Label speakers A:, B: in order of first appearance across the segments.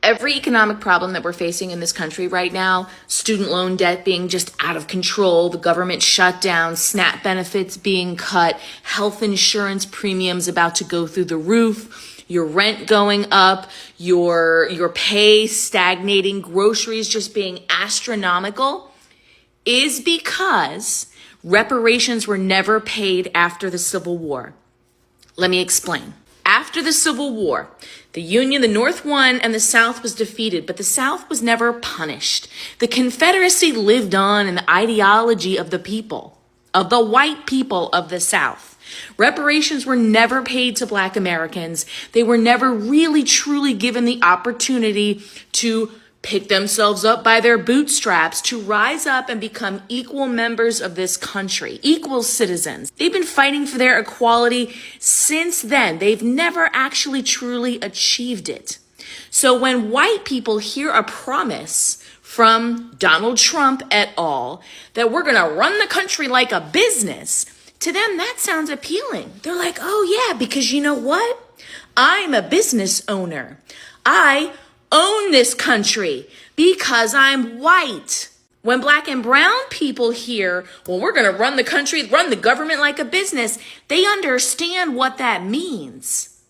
A: Every economic problem that we're facing in this country right now, student loan debt being just out of control, the government shutdown, SNAP benefits being cut, health insurance premiums about to go through the roof, your rent going up, your pay stagnating, groceries just being astronomical, is because reparations were never paid after the Civil War. Let me explain. After the Civil War, the Union, the North won and the South was defeated, but the South was never punished. The Confederacy lived on in the ideology of the people, of the white people of the South. Reparations were never paid to Black Americans. They were never really truly given the opportunity to pick themselves up by their bootstraps, to rise up and become equal members of this country, equal citizens. They've been fighting for their equality since then. They've never actually truly achieved it. So when white people hear a promise from Donald Trump et al. That we're going to run the country like a business, to them that sounds appealing. They're like, oh yeah, because you know what? I'm a business owner. I own this country because I'm white. When Black and brown people hear, well, we're going to run the country, run the government like a business, they understand what that means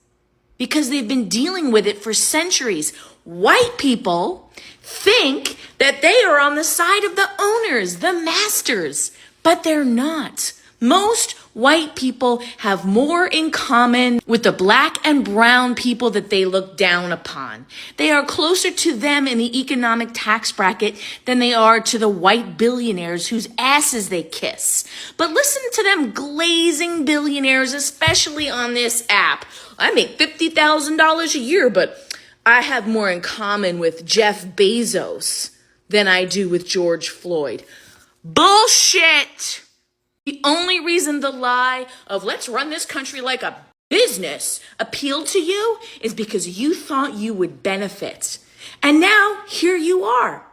A: because they've been dealing with it for centuries. White people think that they are on the side of the owners, the masters, but they're not. Most white people have more in common with the Black and brown people that they look down upon. They are closer to them in the economic tax bracket than they are to the white billionaires whose asses they kiss. But listen to them glazing billionaires, especially on this app. I make $50,000 a year, but I have more in common with Jeff Bezos than I do with George Floyd. Bullshit! The only reason the lie of let's run this country like a business appealed to you is because you thought you would benefit. And now here you are.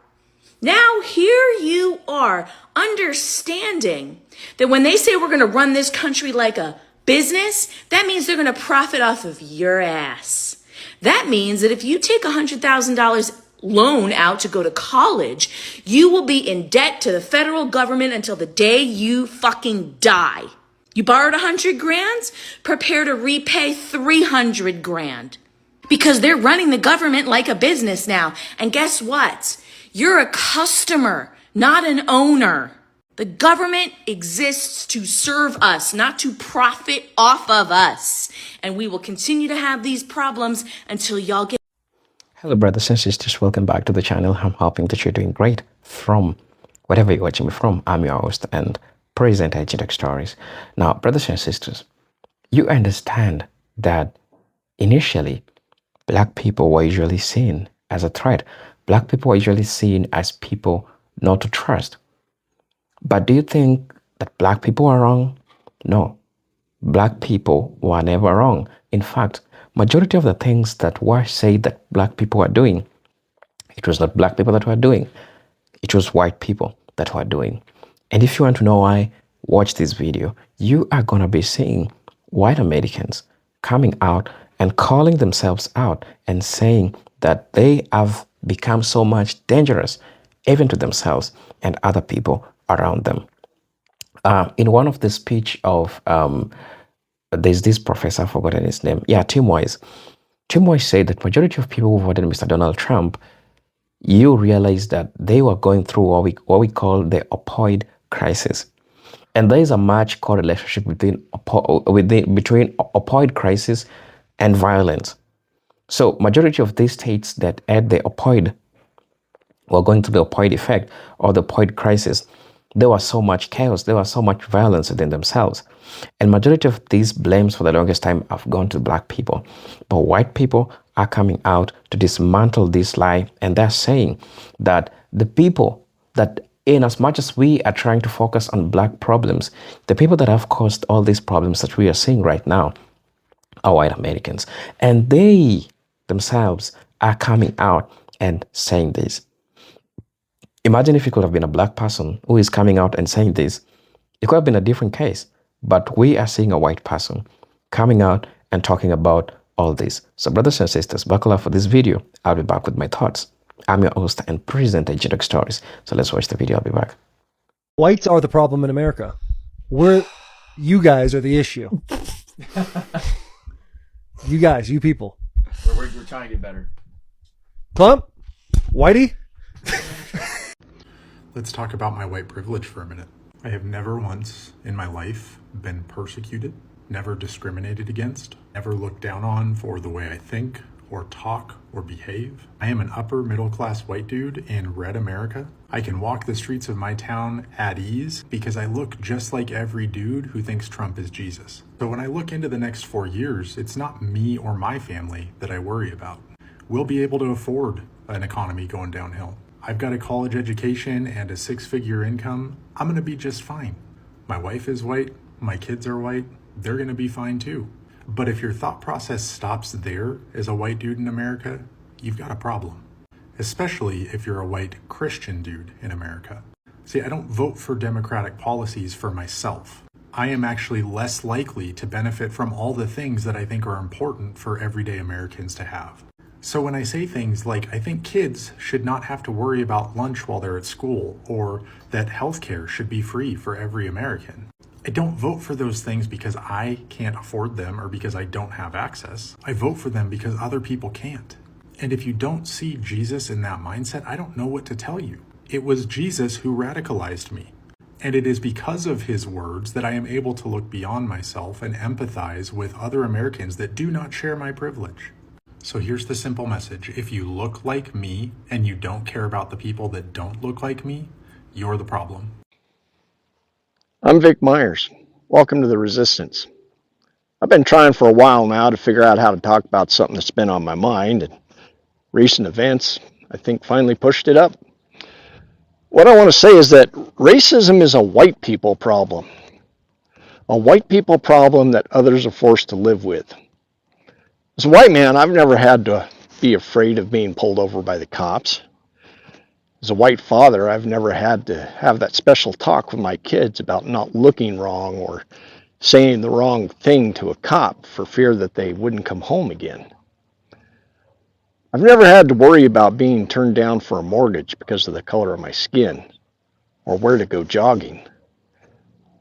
A: Now here you are understanding that when they say we're going to run this country like a business, that means they're going to profit off of your ass. That means that if you take $100,000 loan out to go to college, you will be in debt to the federal government until the day you fucking die. You borrowed 100 grand, prepare to repay 300 grand because they're running the government like a business now. And guess what? You're a customer, not an owner. The government exists to serve us, not to profit off of us. And we will continue to have these problems until y'all get.
B: Hello brothers and sisters, welcome back to the channel. I'm hoping that you're doing great from whatever you're watching me from. I'm your host and present Agent Stories. Now brothers and sisters, you understand that initially Black people were usually seen as a threat. Black people were usually seen as people not to trust. But do you think that Black people are wrong? No, Black people were never wrong. In fact, majority of the things that were said that Black people were doing, it was not Black people that were doing. It was white people that were doing. And if you want to know why, watch this video. You are going to be seeing white Americans coming out and calling themselves out and saying that they have become so much dangerous, even to themselves and other people around them. In one of the speech of there's this professor, I've forgotten his name. Yeah, Tim Wise. Tim Wise said that majority of people who voted Mr. Donald Trump, you realize that they were going through what we call the opioid crisis. And there is a much correlation between opioid crisis and violence. So majority of these states that had the opioid were going through the opioid effect or the opioid crisis. There was so much chaos, there was so much violence within themselves. And majority of these blames for the longest time have gone to Black people. But white people are coming out to dismantle this lie, and they're saying that the people that, in as much as we are trying to focus on Black problems, the people that have caused all these problems that we are seeing right now are white Americans. And they themselves are coming out and saying this. Imagine if it could have been a Black person who is coming out and saying this. It could have been a different case, but we are seeing a white person coming out and talking about all this. So brothers and sisters, buckle up for this video. I'll be back with my thoughts. I'm your host and presenter, Agent Stories. So let's watch the video. I'll be back.
C: Whites are the problem in America. You guys are the issue. You guys, you people.
D: We're trying to get better.
C: Clump? Whitey?
E: Let's talk about my white privilege for a minute. I have never once in my life been persecuted, never discriminated against, never looked down on for the way I think or talk or behave. I am an upper middle class white dude in red America. I can walk the streets of my town at ease because I look just like every dude who thinks Trump is Jesus. So when I look into the next 4 years, it's not me or my family that I worry about. We'll be able to afford an economy going downhill. I've got a college education and a 6-figure income. I'm gonna be just fine. My wife is white, my kids are white, they're gonna be fine too. But if your thought process stops there as a white dude in America, you've got a problem. Especially if you're a white Christian dude in America. See, I don't vote for democratic policies for myself. I am actually less likely to benefit from all the things that I think are important for everyday Americans to have. So when I say things like, I think kids should not have to worry about lunch while they're at school, or that healthcare should be free for every American, I don't vote for those things because I can't afford them or because I don't have access. I vote for them because other people can't. And if you don't see Jesus in that mindset, I don't know what to tell you. It was Jesus who radicalized me. And it is because of his words that I am able to look beyond myself and empathize with other Americans that do not share my privilege. So here's the simple message. If you look like me and you don't care about the people that don't look like me, you're the problem.
F: I'm Vic Myers. Welcome to The Resistance. I've been trying for a while now to figure out how to talk about something that's been on my mind, and recent events, I think, finally pushed it up. What I want to say is that racism is a white people problem. A white people problem that others are forced to live with. As a white man, I've never had to be afraid of being pulled over by the cops. As a white father, I've never had to have that special talk with my kids about not looking wrong or saying the wrong thing to a cop for fear that they wouldn't come home again. I've never had to worry about being turned down for a mortgage because of the color of my skin or where to go jogging.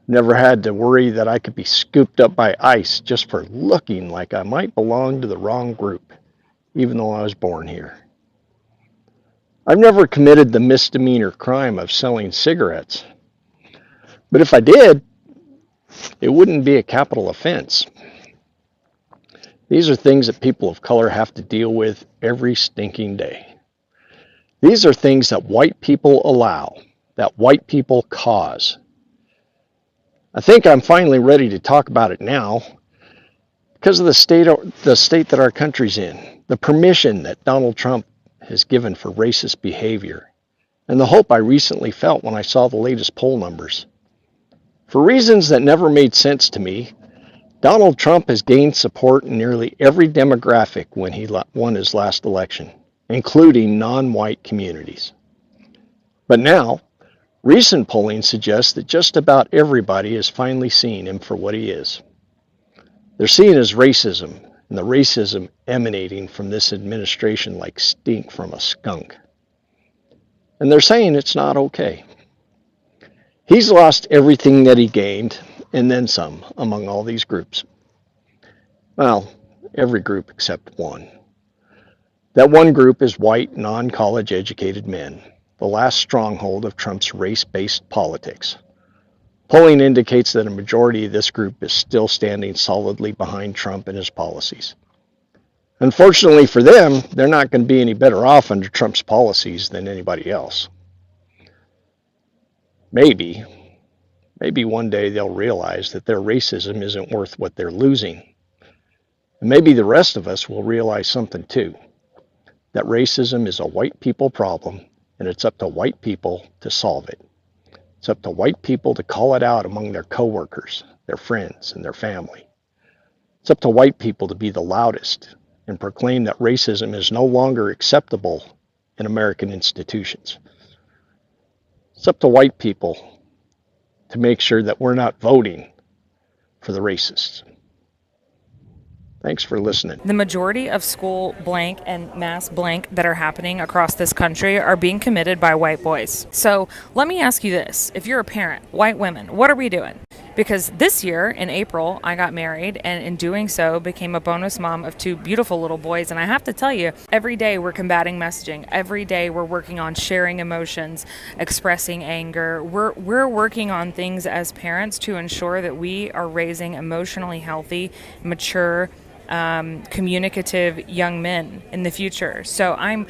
F: Never had to worry that I could be scooped up by ICE just for looking like I might belong to the wrong group, even though I was born here. I've never committed the misdemeanor crime of selling cigarettes. But if I did, it wouldn't be a capital offense. These are things that people of color have to deal with every stinking day. These are things that white people allow, that white people cause. I think I'm finally ready to talk about it now because of the state that our country's in, the permission that Donald Trump has given for racist behavior, and the hope I recently felt when I saw the latest poll numbers. For reasons that never made sense to me, Donald Trump has gained support in nearly every demographic when he won his last election, including non-white communities. But now, recent polling suggests that just about everybody is finally seeing him for what he is. They're seeing his racism, and the racism emanating from this administration like stink from a skunk. And they're saying it's not okay. He's lost everything that he gained, and then some, among all these groups. Well, every group except one. That one group is white, non-college educated men, the last stronghold of Trump's race-based politics. Polling indicates that a majority of this group is still standing solidly behind Trump and his policies. Unfortunately for them, they're not going to be any better off under Trump's policies than anybody else. Maybe one day they'll realize that their racism isn't worth what they're losing. And maybe the rest of us will realize something too, that racism is a white people problem, and it's up to white people to solve it. It's up to white people to call it out among their coworkers, their friends, and their family. It's up to white people to be the loudest and proclaim that racism is no longer acceptable in American institutions. It's up to white people to make sure that we're not voting for the racists. Thanks for listening.
G: The majority of school blank and mass blank that are happening across this country are being committed by white boys. So let me ask you this. If you're a parent, white women, what are we doing? Because this year, in April, I got married, and in doing so, became a bonus mom of 2 beautiful little boys. And I have to tell you, every day we're combating messaging. Every day we're working on sharing emotions, expressing anger. We're working on things as parents to ensure that we are raising emotionally healthy, mature, communicative young men in the future. So I'm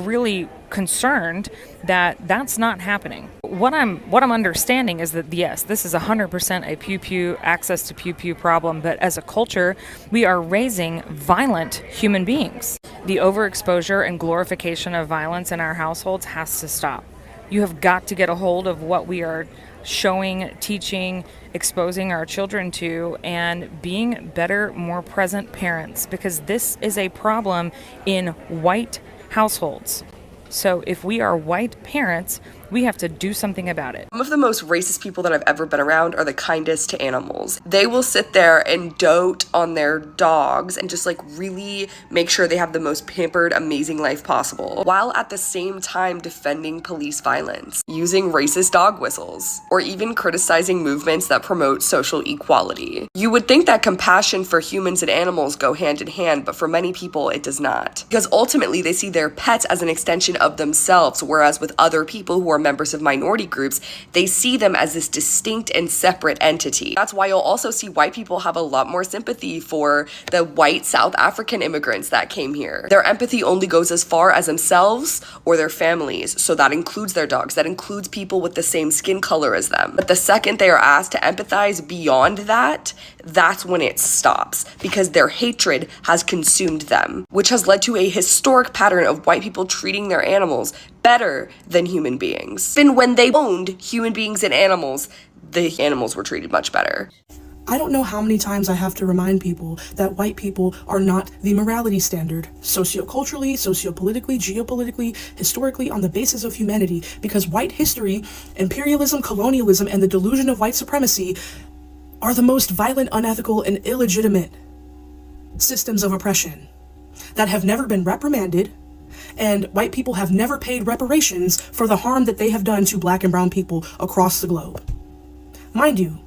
G: really concerned that that's not happening. What I'm understanding is that yes, this is 100% a pew access to pew problem, but as a culture, we are raising violent human beings. The overexposure and glorification of violence in our households has to stop. You have got to get a hold of what we are showing, teaching, exposing our children to, and being better, more present parents, because this is a problem in white households. So if we are white parents, we have to do something about it.
H: Some of the most racist people that I've ever been around are the kindest to animals. They will sit there and dote on their dogs and just like really make sure they have the most pampered, amazing life possible, while at the same time defending police violence, using racist dog whistles, or even criticizing movements that promote social equality. You would think that compassion for humans and animals go hand in hand, but for many people it does not. Because ultimately they see their pets as an extension of themselves, whereas with other people who are members of minority groups, they see them as this distinct and separate entity. That's why you'll also see white people have a lot more sympathy for the white South African immigrants that came here. Their empathy only goes as far as themselves or their families, so that includes their dogs, that includes people with the same skin color as them. But the second they are asked to empathize beyond that, that's when it stops, because their hatred has consumed them, which has led to a historic pattern of white people treating their animals better than human beings. Even when they owned human beings and animals, the animals were treated much better.
I: I don't know how many times I have to remind people that white people are not the morality standard, socioculturally, sociopolitically, geopolitically, historically, on the basis of humanity, because white history, imperialism, colonialism, and the delusion of white supremacy are the most violent, unethical, and illegitimate systems of oppression that have never been reprimanded, and white people have never paid reparations for the harm that they have done to black and brown people across the globe. Mind you,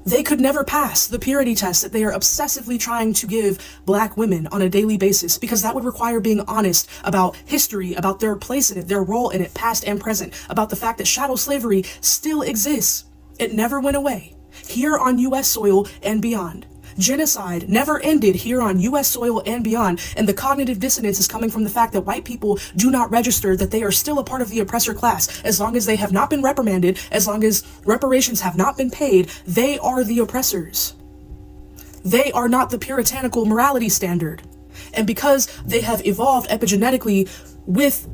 I: they could never pass the purity test that they are obsessively trying to give black women on a daily basis, because that would require being honest about history, about their place in it, their role in it, past and present, about the fact that chattel slavery still exists. It never went away, here on U.S. soil and beyond. Genocide never ended here on U.S. soil and beyond, and the cognitive dissonance is coming from the fact that white people do not register that they are still a part of the oppressor class. As long as they have not been reprimanded, as long as reparations have not been paid, they are the oppressors. They are not the puritanical morality standard. And because they have evolved epigenetically with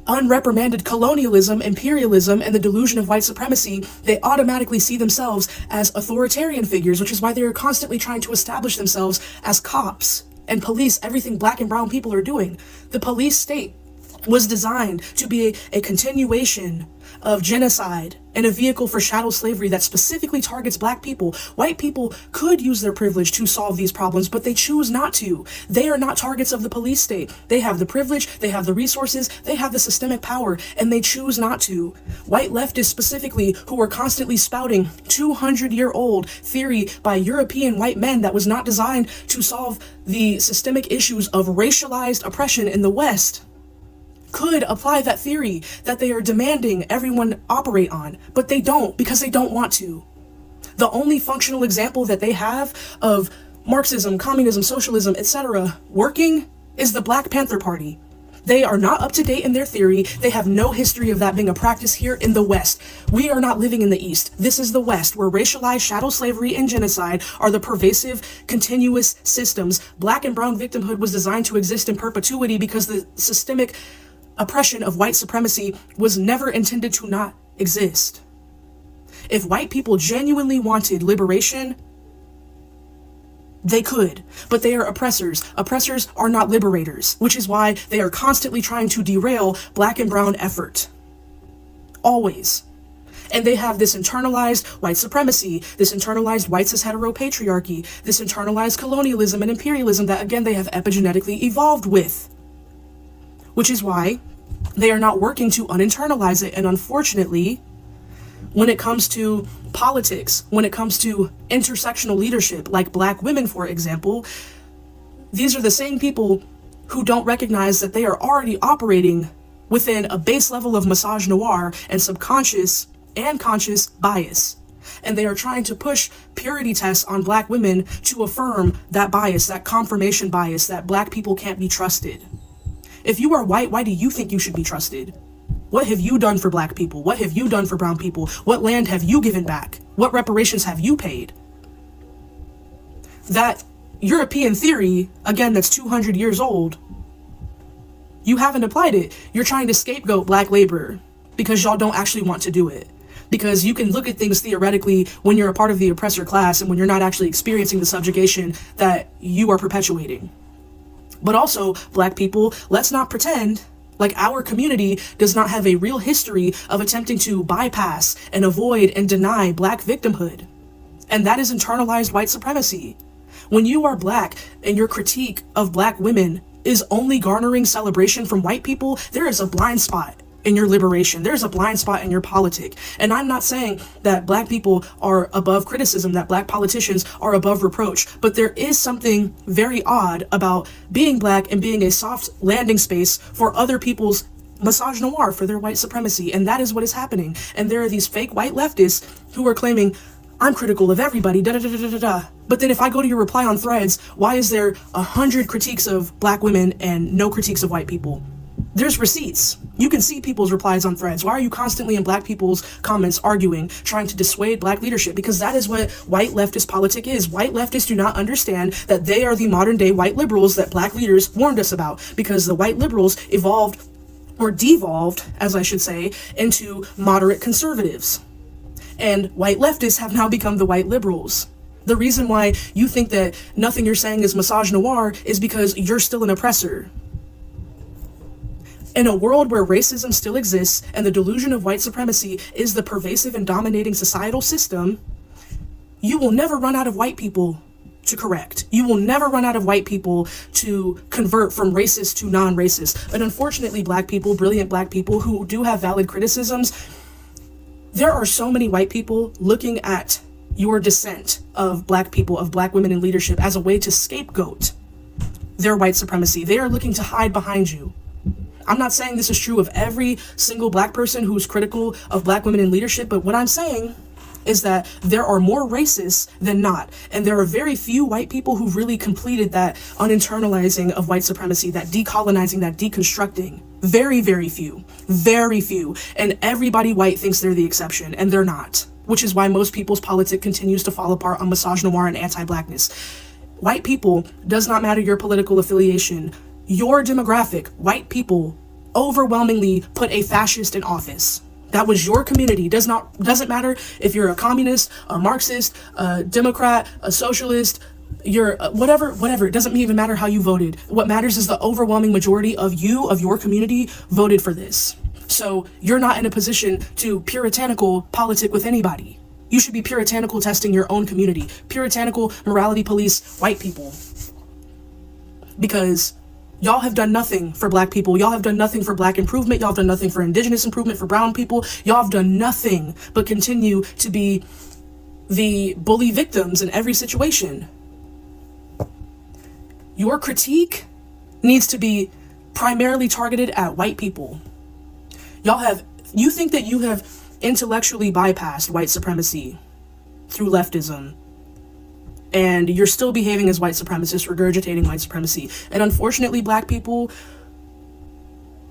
I: unreprimanded colonialism, imperialism, and the delusion of white supremacy, they automatically see themselves as authoritarian figures, which is why they are constantly trying to establish themselves as cops and police everything black and brown people are doing. The police state was designed to be a continuation of genocide and a vehicle for chattel slavery that specifically targets black people. White people could use their privilege to solve these problems, but they choose not to. They are not targets of the police state. They have the privilege, they have the resources, they have the systemic power, and they choose not to. White leftists specifically, who are constantly spouting 200-year-old theory by European white men that was not designed to solve the systemic issues of racialized oppression in the West, could apply that theory that they are demanding everyone operate on, but they don't, because they don't want to. The only functional example that they have of Marxism, communism, socialism, etc. working is the Black Panther Party. They are not up to date in their theory. They have no history of that being a practice here in the West. We are not living in the East. This is the West, where racialized chattel slavery and genocide are the pervasive, continuous systems. Black and brown victimhood was designed to exist in perpetuity because the systemic oppression of white supremacy was never intended to not exist. If white people genuinely wanted liberation, they could, but they are oppressors. Oppressors are not liberators, which is why they are constantly trying to derail black and brown effort. Always. And they have this internalized white supremacy, this internalized white cis heteropatriarchy, this internalized colonialism and imperialism that, again, they have epigenetically evolved with. Which is why they are not working to uninternalize it. And unfortunately, when it comes to politics, when it comes to intersectional leadership, like black women, for example, these are the same people who don't recognize that they are already operating within a base level of misogynoir and subconscious and conscious bias. And they are trying to push purity tests on black women to affirm that bias, that confirmation bias, that black people can't be trusted. If you are white, why do you think you should be trusted? What have you done for black people? What have you done for brown people? What land have you given back? What reparations have you paid? That European theory, again, that's 200 years old, you haven't applied it. You're trying to scapegoat black labor because y'all don't actually want to do it. Because you can look at things theoretically when you're a part of the oppressor class and when you're not actually experiencing the subjugation that you are perpetuating. But also, black people, let's not pretend like our community does not have a real history of attempting to bypass and avoid and deny black victimhood. And that is internalized white supremacy. When you are black and your critique of black women is only garnering celebration from white people, there is a blind spot in your liberation. There's a blind spot in your politic. And I'm not saying that black people are above criticism, that black politicians are above reproach, but there is something very odd about being black and being a soft landing space for other people's misogynoir, for their white supremacy. And that is what is happening. And there are these fake white leftists who are claiming, I'm critical of everybody, da da da da da da. But then if I go to your reply on Threads, why is there 100 critiques of black women and no critiques of white people? There's receipts. You can see people's replies on Threads. Why are you constantly in black people's comments arguing, trying to dissuade black leadership? Because that is what white leftist politic is. White leftists do not understand that they are the modern day white liberals that black leaders warned us about, because the white liberals evolved, or devolved, as I should say, into moderate conservatives. And white leftists have now become the white liberals. The reason why you think that nothing you're saying is misogynoir is because you're still an oppressor. In a world where racism still exists and the delusion of white supremacy is the pervasive and dominating societal system, you will never run out of white people to correct. You will never run out of white people to convert from racist to non-racist. And unfortunately, black people, brilliant black people who do have valid criticisms, there are so many white people looking at your dissent of black people, of black women in leadership, as a way to scapegoat their white supremacy. They are looking to hide behind you. I'm not saying this is true of every single black person who is critical of black women in leadership, but what I'm saying is that there are more racists than not. And there are very few white people who really completed that uninternalizing of white supremacy, that decolonizing, that deconstructing. Very, very few. Very few. And everybody white thinks they're the exception, and they're not. Which is why most people's politics continues to fall apart on misogynoir and anti-blackness. White people, does not matter your political affiliation, your demographic, white people overwhelmingly put a fascist in office. That was your community. Doesn't matter if you're a communist, a Marxist, a Democrat, a socialist, you're whatever. It doesn't even matter how you voted. What matters is the overwhelming majority of you, of your community, voted for this. So you're not in a position to puritanical politic with anybody. You should be puritanical testing your own community. Puritanical morality police white people. Because y'all have done nothing for black people. Y'all have done nothing for black improvement. Y'all have done nothing for indigenous improvement, for brown people. Y'all have done nothing but continue to be the bully victims in every situation. Your critique needs to be primarily targeted at white people. You think that you have intellectually bypassed white supremacy through leftism, and you're still behaving as white supremacists, regurgitating white supremacy. And unfortunately, black people,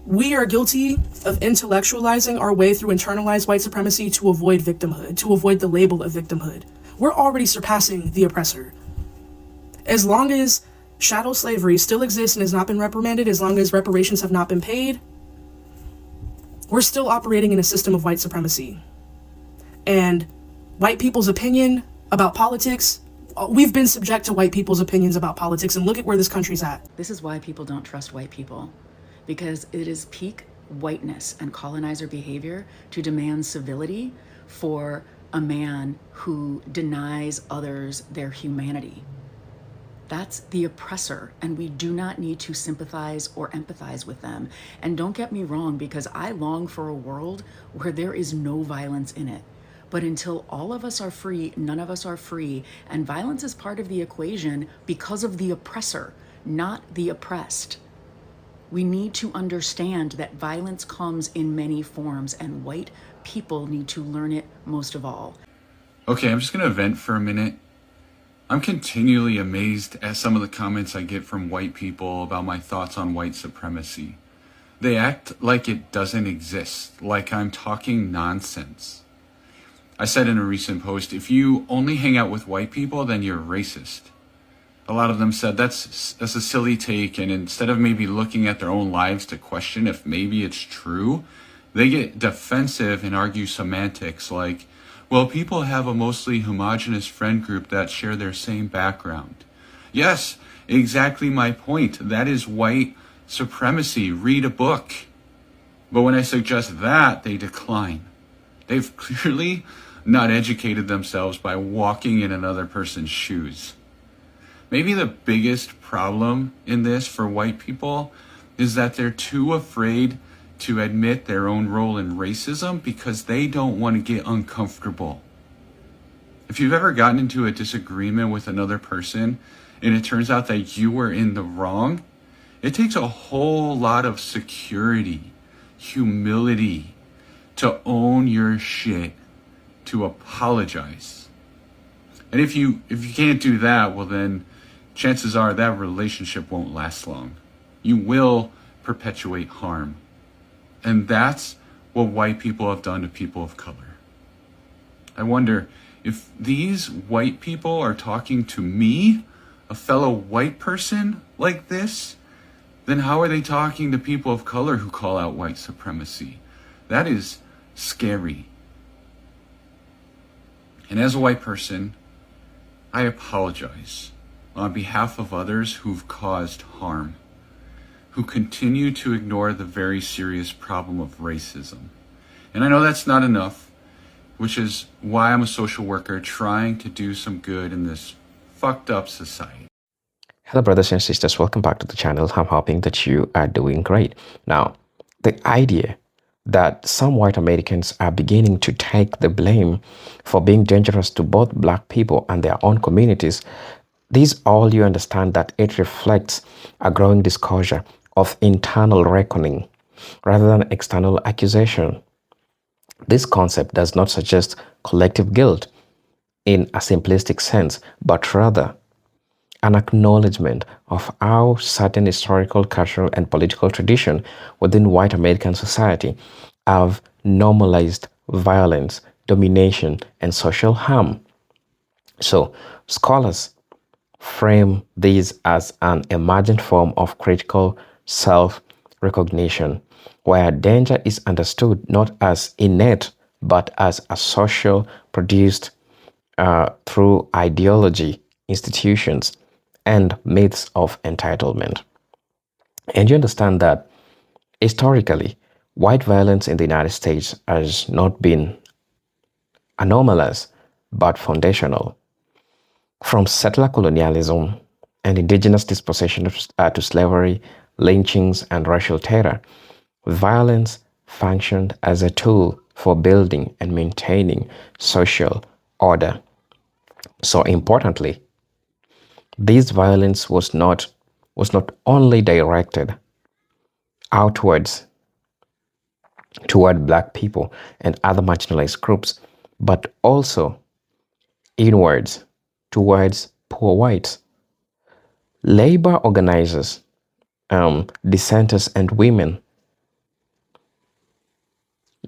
I: we are guilty of intellectualizing our way through internalized white supremacy to avoid victimhood, to avoid the label of victimhood. We're already surpassing the oppressor. As long as chattel slavery still exists and has not been reprimanded, as long as reparations have not been paid, we're still operating in a system of white supremacy. And white people's opinion about politics, we've been subject to white people's opinions about politics, and look at where this country's at.
J: This is why people don't trust white people, because it is peak whiteness and colonizer behavior to demand civility for a man who denies others their humanity. That's the oppressor, and we do not need to sympathize or empathize with them. And don't get me wrong, because I long for a world where there is no violence in it. But until all of us are free, none of us are free. And violence is part of the equation because of the oppressor, not the oppressed. We need to understand that violence comes in many forms, and white people need to learn it most of all.
K: Okay, I'm just going to vent for a minute. I'm continually amazed at some of the comments I get from white people about my thoughts on white supremacy. They act like it doesn't exist, like I'm talking nonsense. I said in a recent post, if you only hang out with white people, then you're racist. A lot of them said that's a silly take, and instead of maybe looking at their own lives to question if maybe it's true, they get defensive and argue semantics like, well, people have a mostly homogenous friend group that share their same background. Yes, exactly my point. That is white supremacy. Read a book. But when I suggest that, they decline. They've clearly not educated themselves by walking in another person's shoes. Maybe the biggest problem in this for white people is that they're too afraid to admit their own role in racism because they don't want to get uncomfortable. If you've ever gotten into a disagreement with another person and it turns out that you were in the wrong, it takes a whole lot of security, humility to own your shit, to apologize. And if you can't do that, well then chances are that relationship won't last long. You will perpetuate harm. And that's what white people have done to people of color. I wonder if these white people are talking to me, a fellow white person, like this, then how are they talking to people of color who call out white supremacy? That is scary. And as a white person, I apologize on behalf of others who've caused harm, who continue to ignore the very serious problem of racism. And I know that's not enough, which is why I'm a social worker trying to do some good in this fucked up society.
B: Hello, brothers and sisters. Welcome back to the channel. I'm hoping that you are doing great. Now, the idea that some white Americans are beginning to take the blame for being dangerous to both black people and their own communities, this all you understand that it reflects a growing discourse of internal reckoning rather than external accusation. This concept does not suggest collective guilt in a simplistic sense, but rather an acknowledgement of how certain historical, cultural, and political tradition within white American society have normalized violence, domination, and social harm. So, scholars frame these as an emergent form of critical self-recognition, where danger is understood not as innate, but as a social produced through ideology, institutions, and myths of entitlement. And you understand that historically, white violence in the United States has not been anomalous, but foundational. From settler colonialism and indigenous dispossession to slavery, lynchings, and racial terror, violence functioned as a tool for building and maintaining social order. So importantly, this violence was not only directed outwards toward black people and other marginalized groups, but also inwards towards poor whites. Labor organizers, dissenters, and women.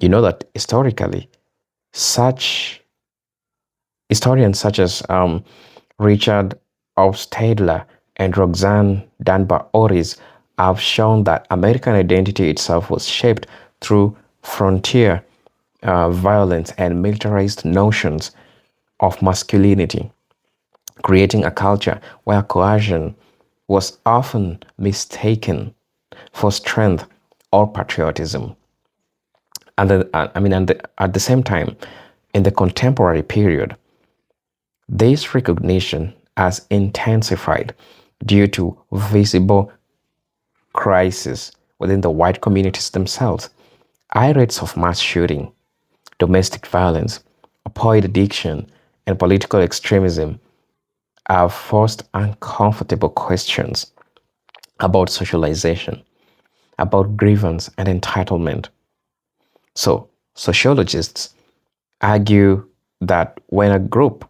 B: You know that historically, historians such as Richard Hofstadter and Roxanne Dunbar Orris have shown that American identity itself was shaped through frontier violence and militarized notions of masculinity, creating a culture where cohesion was often mistaken for strength or patriotism. And at the same time, In the contemporary period, this recognition has intensified due to visible crises within the white communities themselves. High rates of mass shooting, domestic violence, opioid addiction, and political extremism have forced uncomfortable questions about socialization, about grievance and entitlement. So, sociologists argue that when a group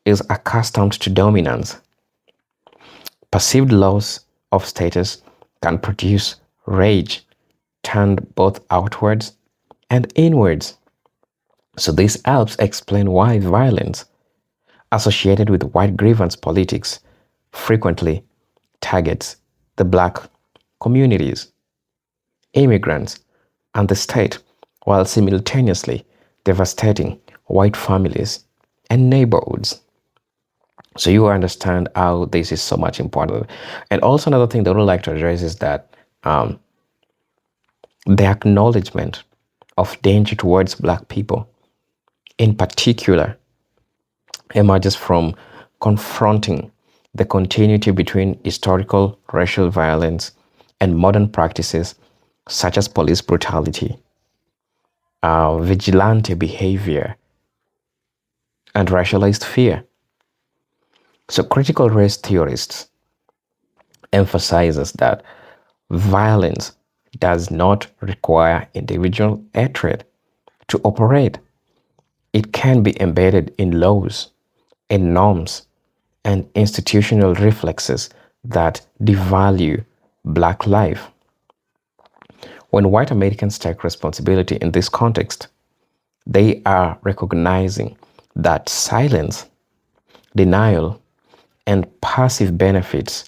B: is accustomed to dominance, perceived loss of status can produce rage turned both outwards and inwards. So this helps explain why violence associated with white grievance politics frequently targets the black communities, immigrants, and the state, while simultaneously devastating white families and neighborhoods. So you understand how this is so much important. And also another thing that I would like to address is that the acknowledgement of danger towards black people, in particular, emerges from confronting the continuity between historical racial violence and modern practices such as police brutality, vigilante behavior, and racialized fear. So critical race theorists emphasizes that violence does not require individual hatred to operate. It can be embedded in laws, in norms, and institutional reflexes that devalue black life. When white Americans take responsibility in this context, they are recognizing that silence, denial, and passive benefit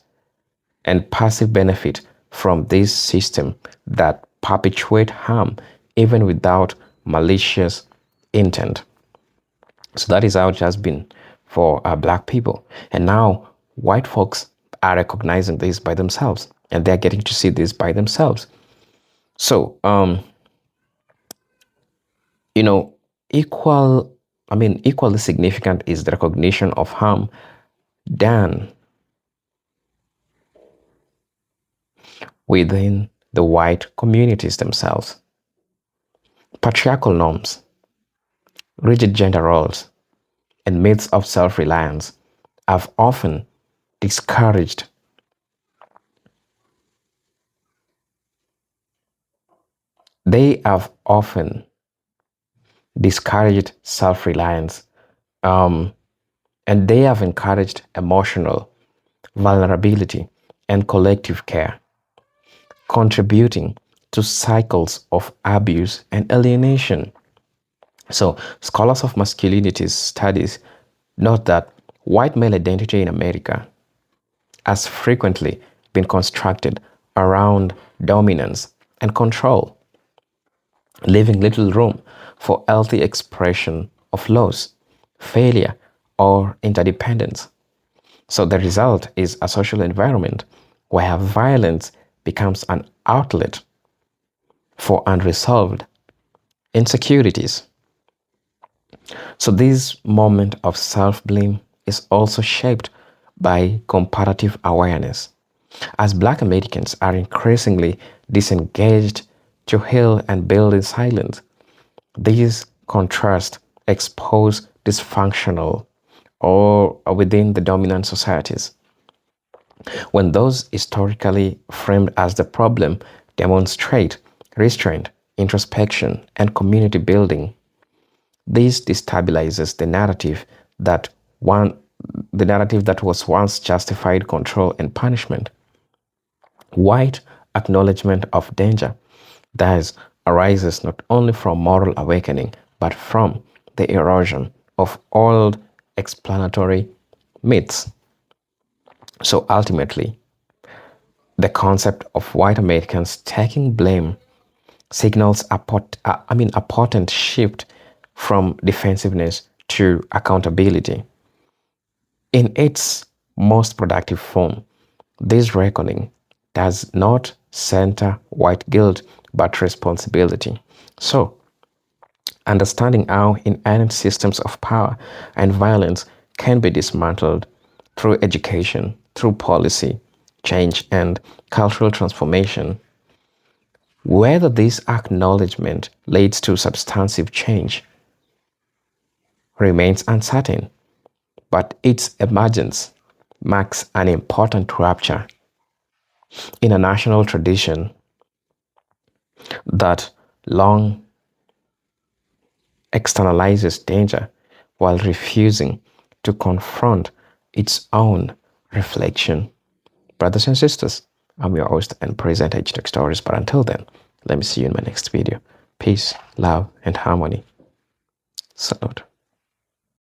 B: from this system that perpetuate harm even without malicious intent. So that is how it has been for black people. And now white folks are recognizing this by themselves, and they're getting to see this by themselves. So, equally significant is the recognition of harm done within the white communities themselves. Patriarchal norms, rigid gender roles, and myths of self-reliance have often discouraged self-reliance, and they have encouraged emotional vulnerability and collective care, contributing to cycles of abuse and alienation. So, scholars of masculinity studies note that white male identity in America has frequently been constructed around dominance and control, leaving little room for healthy expression of loss, failure, or interdependence. So the result is a social environment where violence becomes an outlet for unresolved insecurities. So this moment of self-blame is also shaped by comparative awareness. As Black Americans are increasingly disengaged to heal and build in silence, these contrasts expose dysfunctional or within the dominant societies. When those historically framed as the problem demonstrate restraint, introspection, and community building, this destabilizes the narrative that was once justified control and punishment. White acknowledgement of danger thus arises not only from moral awakening, but from the erosion of old explanatory myths. So ultimately, the concept of white Americans taking blame signals a potent shift from defensiveness to accountability. In its most productive form, this reckoning does not center white guilt but responsibility. So, understanding how inherent systems of power and violence can be dismantled through education, through policy change and cultural transformation. Whether this acknowledgement leads to substantive change remains uncertain, but its emergence marks an important rupture in a national tradition that long externalizes danger while refusing to confront its own reflection. Brothers and sisters, I'm your host and presenter Tech Stories, but until then, let me see you in my next video. Peace, love, and harmony. Salute.